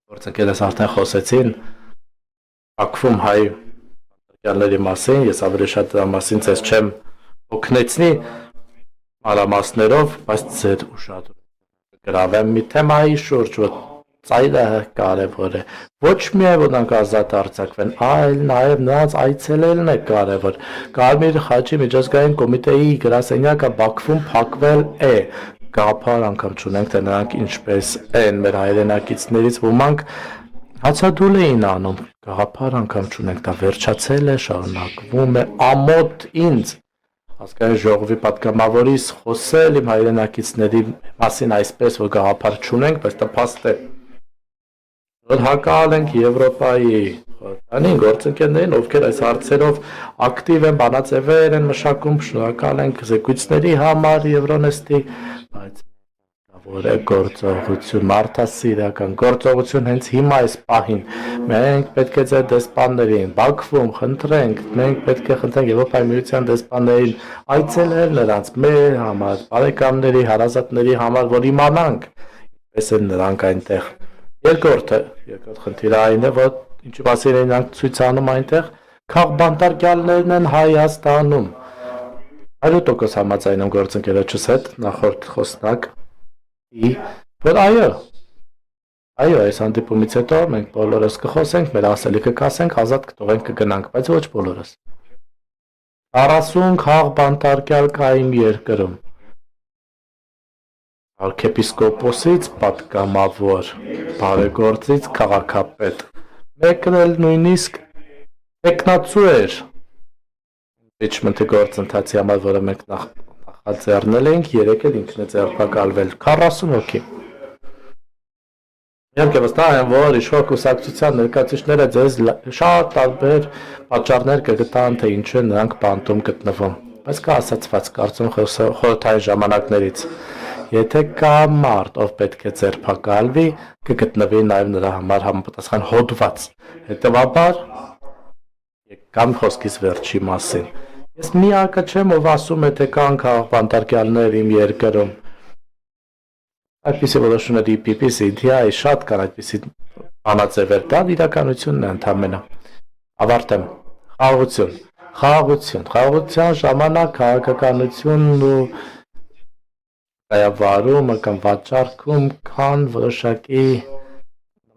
Գործընկերս արդեն խոսեցին Բաքվում հայ բանտարկյալների մասին, ես ավելի շատ դրա մասին ձեզ չեմ օգնեցնի մանրամասներով, բայց ձեր ուշադրությունը գրավեմ մի թեմայի շուրջ, որ ծայրը կարևոր է։ Ոչ միայն որ նրանք ազատ արձակվեն, այլ նաև նրանց այցելելն է կարևոր։ Կարմիր խաչի միջազգային կոմիտեի գրասենյակը Բաքվում փակվել է։ Գաղափար անգամ չունենք, թե նրանք ինչպես են մեր հայրենակիցներից ոմանք հացադուլ էին անում, գաղափար անգամ չունենք, դա վերջացել է, շարունակվում է, ամոթ ինձ ազգային ժողովի պատգամավորից խոսել իմ հայրենակիցների մասին այսպես, որ գաղափար չունենք, բայց տփաստ է, որ հակահալ ենք Եվրոպայի խորհրդանին գործընկերներին, ովքեր այս հարցերով ակտիվ են, բանաձևեր են մշակում, շնորհակալ ենք զեկույցների համար Եվրոնեստի, բայց որ է գործողություն, մարդասիրական գործողություն հենց հիմա այս պահին։ Մենք պետք է ձեր դեսպաններին Բաքվում խնդրենք, մենք պետք է խնդրենք Եվրոպայի միության դեսպաններին այցելել նրանց մեր համար, բարեկամների, հարազատների համար, որ իմանանք ինչպես են նրանք այնտեղ։ Երկրորդ խնդիրը այն է, որ ինչի մասին են նրանք ցույց անում այնտեղ, քաղբանտարկյալներն են Հայաստանում։ 100% համաձայն եմ գործընկերոջս հետ, նախորդ խոսնակ որ այո, այս հանդիպումից հետո մենք բոլորս կխոսենք, մեր ասելիքը կասենք, ազատ կթողենք կգնանք, բայց ոչ բոլորս։ 40 քաղբանտարկյալ կա իմ երկրում։ Արքեպիսկոպոսից պատգամավոր, բարեգործից քաղաքապետ, մեկն էլ նույնիսկ տեխնացու էր impeachment-ի գործընթացի համար, որը մենք նախաձեռնել էինք, 3 էլ ինքն է ձերբակալվել, 40 հոգի։ Իհարկե վստահ եմ, որ իշխող կուսակցության ներկայացուցիչները ձեզ շատ տարբեր պատճառներ կգտան, թե ինչու են նրանք բանտում գտնվում, բայց կա ասացված, կարծում խորհրդային ժամանակներից, եթե կա մարդ, ով պետք է ձերբակալվի, կգտնվի նաև նրա համար համապատասխան հոդված, հետևաբար կամ խոսքիս վերջի մասին։ Ես միակը չեմ, ով ասում է, թե կան քաղբանտարկյալներ իմ երկրում։ Այդպիսի որոշումներ EPP, CDI շատ կան այդպիսի բանաձևեր, դա իրականությունն է ընդամենը։ Ավարտեմ։ Խաղաղության ժամանակ քաղաքականությունն ու կայավարումը կամ վաճառքում կան որոշակի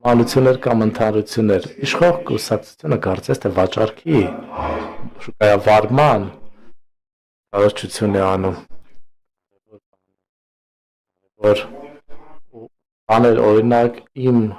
նմանություններ կամ ընդհանրություններ։ Իշխող կուսակցությունը կարծես թե վաճառքի կայավարման կարողություն է անում, որ բաներ օրինակ իմ